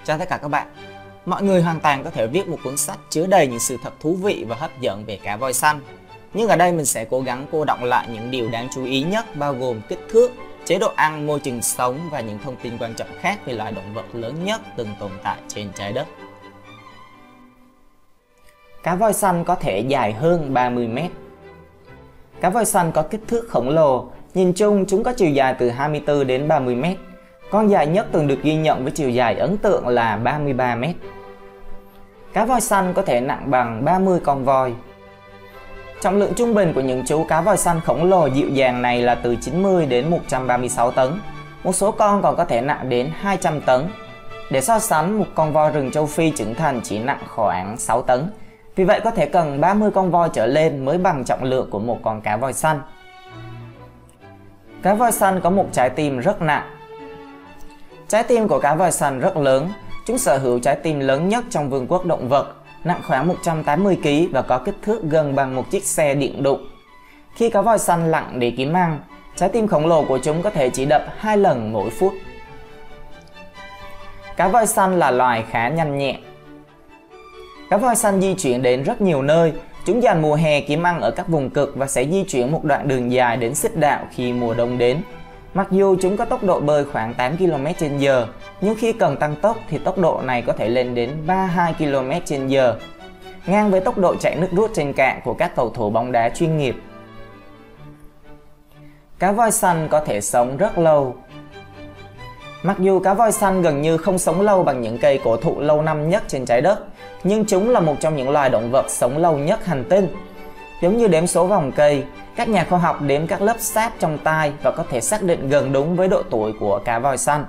Chào tất cả các bạn. Mọi người hoàn toàn có thể viết một cuốn sách chứa đầy những sự thật thú vị và hấp dẫn về cá voi xanh. Nhưng ở đây mình sẽ cố gắng cô đọng lại những điều đáng chú ý nhất, bao gồm kích thước, chế độ ăn, môi trường sống và những thông tin quan trọng khác về loài động vật lớn nhất từng tồn tại trên trái đất. Cá voi xanh có thể dài hơn 30 mét. Cá voi xanh có kích thước khổng lồ, nhìn chung chúng có chiều dài từ 24 đến 30 mét. Con dài nhất từng được ghi nhận với chiều dài ấn tượng là 33 mét. Cá voi xanh có thể nặng bằng 30 con voi. Trọng lượng trung bình của những chú cá voi xanh khổng lồ dịu dàng này là từ 90 đến 136 tấn. Một số con còn có thể nặng đến 200 tấn. Để so sánh, một con voi rừng châu Phi trưởng thành chỉ nặng khoảng 6 tấn. Vì vậy có thể cần 30 con voi trở lên mới bằng trọng lượng của một con cá voi xanh. Cá voi xanh có một trái tim rất nặng. Trái tim của cá voi xanh rất lớn. Chúng sở hữu trái tim lớn nhất trong vương quốc động vật, nặng khoảng 180 kg và có kích thước gần bằng một chiếc xe điện đụng. Khi cá voi xanh lặn để kiếm ăn, trái tim khổng lồ của chúng có thể chỉ đập 2 lần mỗi phút. Cá voi xanh là loài khá nhanh nhẹn. Cá voi xanh di chuyển đến rất nhiều nơi. Chúng dành mùa hè kiếm ăn ở các vùng cực và sẽ di chuyển một đoạn đường dài đến xích đạo khi mùa đông đến. Mặc dù chúng có tốc độ bơi khoảng 8 km/h, nhưng khi cần tăng tốc thì tốc độ này có thể lên đến 32 km/h, ngang với tốc độ chạy nước rút trên cạn của các cầu thủ bóng đá chuyên nghiệp. Cá voi xanh có thể sống rất lâu. Mặc dù cá voi xanh gần như không sống lâu bằng những cây cổ thụ lâu năm nhất trên trái đất, nhưng chúng là một trong những loài động vật sống lâu nhất hành tinh. Giống như đếm số vòng cây, các nhà khoa học đếm các lớp sáp trong tai và có thể xác định gần đúng với độ tuổi của cá voi xanh.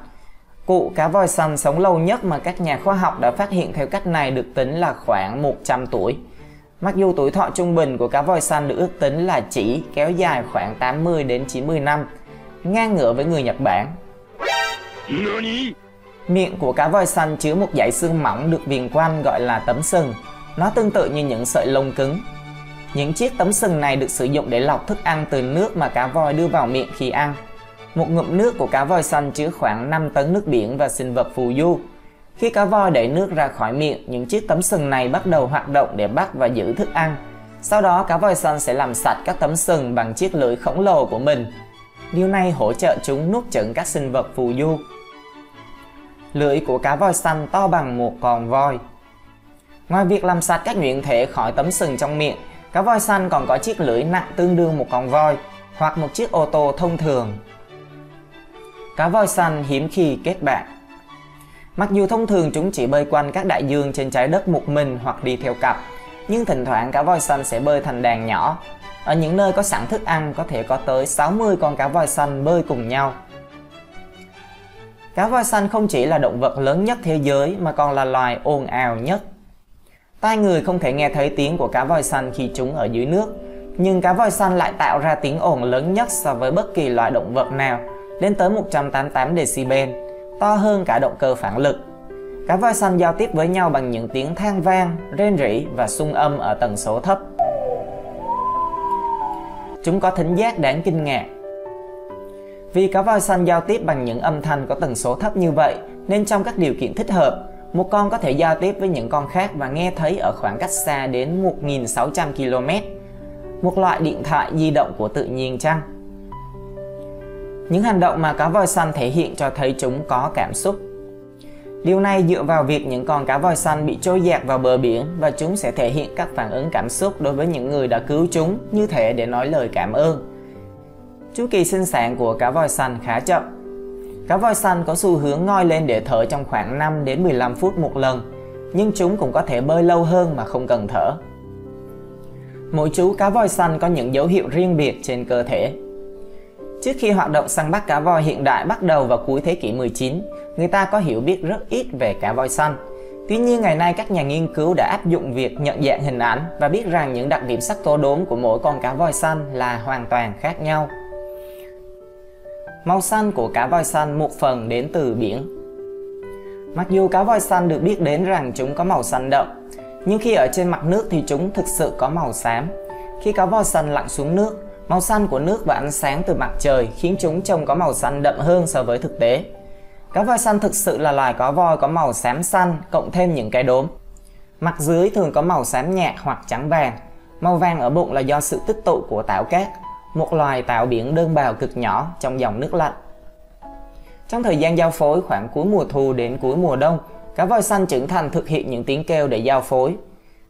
Cụ cá voi xanh sống lâu nhất mà các nhà khoa học đã phát hiện theo cách này được tính là khoảng 100 tuổi. Mặc dù tuổi thọ trung bình của cá voi xanh được ước tính là chỉ kéo dài khoảng 80 đến 90 năm, ngang ngửa với người Nhật Bản. Miệng của cá voi xanh chứa một dải xương mỏng được viền quanh gọi là tấm sừng. Nó tương tự như những sợi lông cứng. Những chiếc tấm sừng này được sử dụng để lọc thức ăn từ nước mà cá voi đưa vào miệng khi ăn. Một ngụm nước của cá voi xanh chứa khoảng 5 tấn nước biển và sinh vật phù du. Khi cá voi đẩy nước ra khỏi miệng, những chiếc tấm sừng này bắt đầu hoạt động để bắt và giữ thức ăn. Sau đó cá voi xanh sẽ làm sạch các tấm sừng bằng chiếc lưỡi khổng lồ của mình. Điều này hỗ trợ chúng nuốt chửng các sinh vật phù du. Lưỡi của cá voi xanh to bằng một con voi. Ngoài việc làm sạch các nhuyễn thể khỏi tấm sừng trong miệng, cá voi xanh còn có chiếc lưỡi nặng tương đương một con voi hoặc một chiếc ô tô thông thường. Cá voi xanh hiếm khi kết bạn. Mặc dù thông thường chúng chỉ bơi quanh các đại dương trên trái đất một mình hoặc đi theo cặp, nhưng thỉnh thoảng cá voi xanh sẽ bơi thành đàn nhỏ. Ở những nơi có sẵn thức ăn có thể có tới 60 con cá voi xanh bơi cùng nhau. Cá voi xanh không chỉ là động vật lớn nhất thế giới mà còn là loài ồn ào nhất. Tai người không thể nghe thấy tiếng của cá voi xanh khi chúng ở dưới nước, nhưng cá voi xanh lại tạo ra tiếng ồn lớn nhất so với bất kỳ loài động vật nào, lên tới 188 decibel, to hơn cả động cơ phản lực. Cá voi xanh giao tiếp với nhau bằng những tiếng than vang, rên rỉ và xung âm ở tần số thấp. Chúng có thính giác đáng kinh ngạc. Vì cá voi xanh giao tiếp bằng những âm thanh có tần số thấp như vậy, nên trong các điều kiện thích hợp, một con có thể giao tiếp với những con khác và nghe thấy ở khoảng cách xa đến 1.600 km. Một loại điện thoại di động của tự nhiên chăng? Những hành động mà cá voi xanh thể hiện cho thấy chúng có cảm xúc. Điều này dựa vào việc những con cá voi xanh bị trôi dạt vào bờ biển và chúng sẽ thể hiện các phản ứng cảm xúc đối với những người đã cứu chúng, như thể để nói lời cảm ơn. Chu kỳ sinh sản của cá voi xanh khá chậm. Cá voi xanh có xu hướng ngoi lên để thở trong khoảng 5 đến 15 phút một lần, nhưng chúng cũng có thể bơi lâu hơn mà không cần thở. Mỗi chú cá voi xanh có những dấu hiệu riêng biệt trên cơ thể. Trước khi hoạt động săn bắt cá voi hiện đại bắt đầu vào cuối thế kỷ 19, người ta có hiểu biết rất ít về cá voi xanh. Tuy nhiên ngày nay các nhà nghiên cứu đã áp dụng việc nhận dạng hình ảnh và biết rằng những đặc điểm sắc tố đốm của mỗi con cá voi xanh là hoàn toàn khác nhau. Màu xanh của cá voi xanh một phần đến từ biển. Mặc dù cá voi xanh được biết đến rằng chúng có màu xanh đậm, nhưng khi ở trên mặt nước thì chúng thực sự có màu xám. Khi cá voi xanh lặn xuống nước, màu xanh của nước và ánh sáng từ mặt trời khiến chúng trông có màu xanh đậm hơn so với thực tế. Cá voi xanh thực sự là loài cá voi có màu xám xanh cộng thêm những cái đốm. Mặt dưới thường có màu xám nhạt hoặc trắng vàng. Màu vàng ở bụng là do sự tích tụ của tảo cát, một loài tảo biển đơn bào cực nhỏ trong dòng nước lạnh. Trong thời gian giao phối khoảng cuối mùa thu đến cuối mùa đông, cá voi xanh trưởng thành thực hiện những tiếng kêu để giao phối.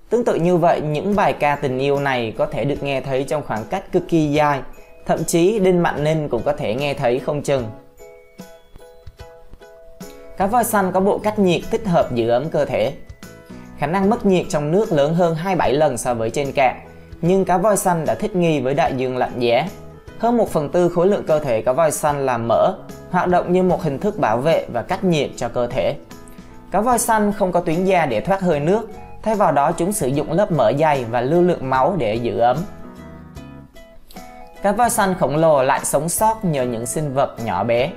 Tương tự như vậy, những bài ca tình yêu này có thể được nghe thấy trong khoảng cách cực kỳ dài, thậm chí Đinh Mạnh Ninh cũng có thể nghe thấy không chừng. Cá voi xanh có bộ cách nhiệt thích hợp giữ ấm cơ thể. Khả năng mất nhiệt trong nước lớn hơn 27 lần so với trên cạn, nhưng cá voi xanh đã thích nghi với đại dương lạnh giá. Hơn 1/4 khối lượng cơ thể cá voi xanh là mỡ, hoạt động như một hình thức bảo vệ và cách nhiệt cho cơ thể. Cá voi xanh không có tuyến da để thoát hơi nước, thay vào đó chúng sử dụng lớp mỡ dày và lưu lượng máu để giữ ấm. Cá voi xanh khổng lồ lại sống sót nhờ những sinh vật nhỏ bé.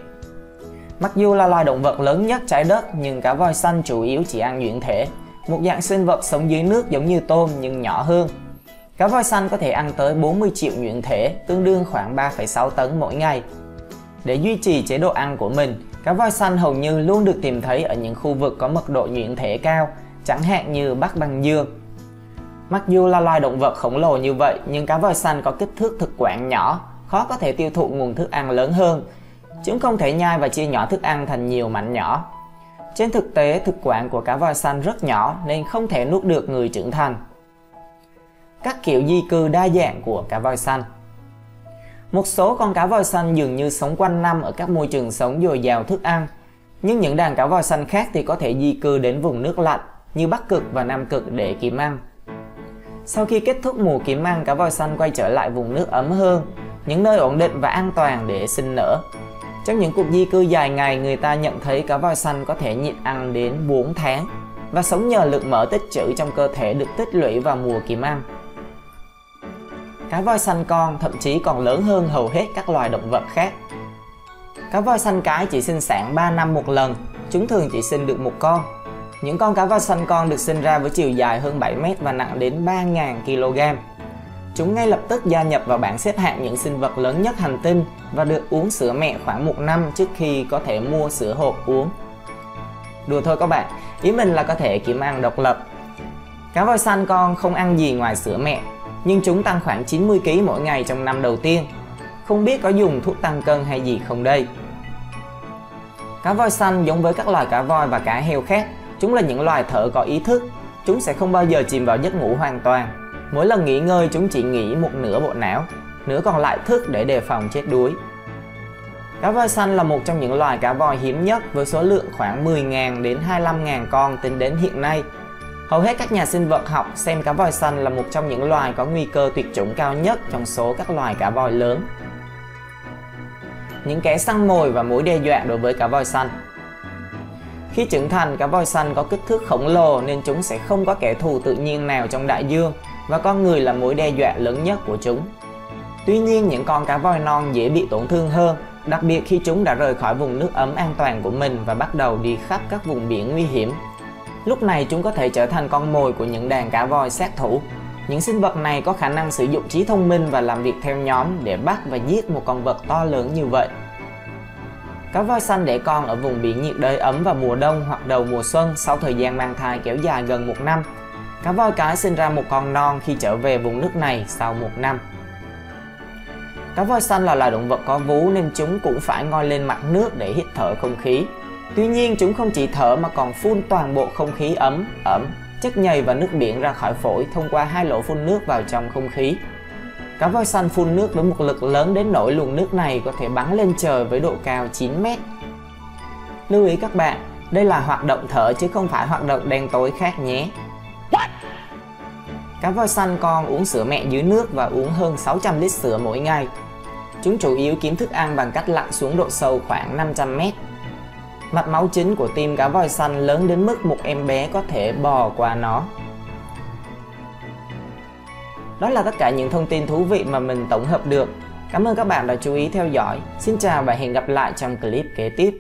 Mặc dù là loài động vật lớn nhất trái đất, nhưng cá voi xanh chủ yếu chỉ ăn nhuyễn thể, một dạng sinh vật sống dưới nước giống như tôm nhưng nhỏ hơn. Cá voi xanh có thể ăn tới 40 triệu nhuyễn thể, tương đương khoảng 3,6 tấn mỗi ngày. Để duy trì chế độ ăn của mình, cá voi xanh hầu như luôn được tìm thấy ở những khu vực có mật độ nhuyễn thể cao, chẳng hạn như Bắc Băng Dương. Mặc dù là loài động vật khổng lồ như vậy, nhưng cá voi xanh có kích thước thực quản nhỏ, khó có thể tiêu thụ nguồn thức ăn lớn hơn. Chúng không thể nhai và chia nhỏ thức ăn thành nhiều mảnh nhỏ. Trên thực tế, thực quản của cá voi xanh rất nhỏ nên không thể nuốt được người trưởng thành. Các kiểu di cư đa dạng của cá voi xanh. Một số con cá voi xanh dường như sống quanh năm ở các môi trường sống dồi dào thức ăn, nhưng những đàn cá voi xanh khác thì có thể di cư đến vùng nước lạnh như Bắc Cực và Nam Cực để kiếm ăn. Sau khi kết thúc mùa kiếm ăn, cá voi xanh quay trở lại vùng nước ấm hơn, những nơi ổn định và an toàn để sinh nở. Trong những cuộc di cư dài ngày, người ta nhận thấy cá voi xanh có thể nhịn ăn đến 4 tháng và sống nhờ lượng mỡ tích trữ trong cơ thể được tích lũy vào mùa kiếm ăn. Cá voi xanh con thậm chí còn lớn hơn hầu hết các loài động vật khác. Cá voi xanh cái chỉ sinh sản 3 năm một lần, chúng thường chỉ sinh được một con. Những con cá voi xanh con được sinh ra với chiều dài hơn 7 mét và nặng đến 3.000 kg. Chúng ngay lập tức gia nhập vào bảng xếp hạng những sinh vật lớn nhất hành tinh và được uống sữa mẹ khoảng 1 năm trước khi có thể mua sữa hộp uống. Đùa thôi các bạn, ý mình là có thể kiếm ăn độc lập. Cá voi xanh con không ăn gì ngoài sữa mẹ, nhưng chúng tăng khoảng 90 kg mỗi ngày trong năm đầu tiên. Không biết có dùng thuốc tăng cân hay gì không đây? Cá voi xanh giống với các loài cá voi và cá heo khác, chúng là những loài thợ có ý thức. Chúng sẽ không bao giờ chìm vào giấc ngủ hoàn toàn. Mỗi lần nghỉ ngơi chúng chỉ nghỉ một nửa bộ não, nửa còn lại thức để đề phòng chết đuối. Cá voi xanh là một trong những loài cá voi hiếm nhất với số lượng khoảng 10.000 đến 25.000 con tính đến hiện nay. Hầu hết các nhà sinh vật học xem cá voi xanh là một trong những loài có nguy cơ tuyệt chủng cao nhất trong số các loài cá voi lớn. Những kẻ săn mồi và mối đe dọa đối với cá voi xanh. Khi trưởng thành, cá voi xanh có kích thước khổng lồ nên chúng sẽ không có kẻ thù tự nhiên nào trong đại dương và con người là mối đe dọa lớn nhất của chúng. Tuy nhiên, những con cá voi non dễ bị tổn thương hơn, đặc biệt khi chúng đã rời khỏi vùng nước ấm an toàn của mình và bắt đầu đi khắp các vùng biển nguy hiểm. Lúc này chúng có thể trở thành con mồi của những đàn cá voi sát thủ. Những sinh vật này có khả năng sử dụng trí thông minh và làm việc theo nhóm để bắt và giết một con vật to lớn như vậy. Cá voi xanh đẻ con ở vùng biển nhiệt đới ấm vào mùa đông hoặc đầu mùa xuân sau thời gian mang thai kéo dài gần 1 năm. Cá voi cái sinh ra một con non khi trở về vùng nước này sau 1 năm. Cá voi xanh là loài động vật có vú nên chúng cũng phải ngoi lên mặt nước để hít thở không khí. Tuy nhiên, chúng không chỉ thở mà còn phun toàn bộ không khí ẩm, chất nhầy và nước biển ra khỏi phổi thông qua 2 lỗ phun nước vào trong không khí. Cá voi xanh phun nước với một lực lớn đến nỗi luồng nước này có thể bắn lên trời với độ cao 9 mét. Lưu ý các bạn, đây là hoạt động thở chứ không phải hoạt động đen tối khác nhé. Cá voi xanh con uống sữa mẹ dưới nước và uống hơn 600 lít sữa mỗi ngày. Chúng chủ yếu kiếm thức ăn bằng cách lặn xuống độ sâu khoảng 500 mét. Mạch máu chính của tim cá voi xanh lớn đến mức một em bé có thể bò qua nó. Đó là tất cả những thông tin thú vị mà mình tổng hợp được. Cảm ơn các bạn đã chú ý theo dõi. Xin chào và hẹn gặp lại trong clip kế tiếp.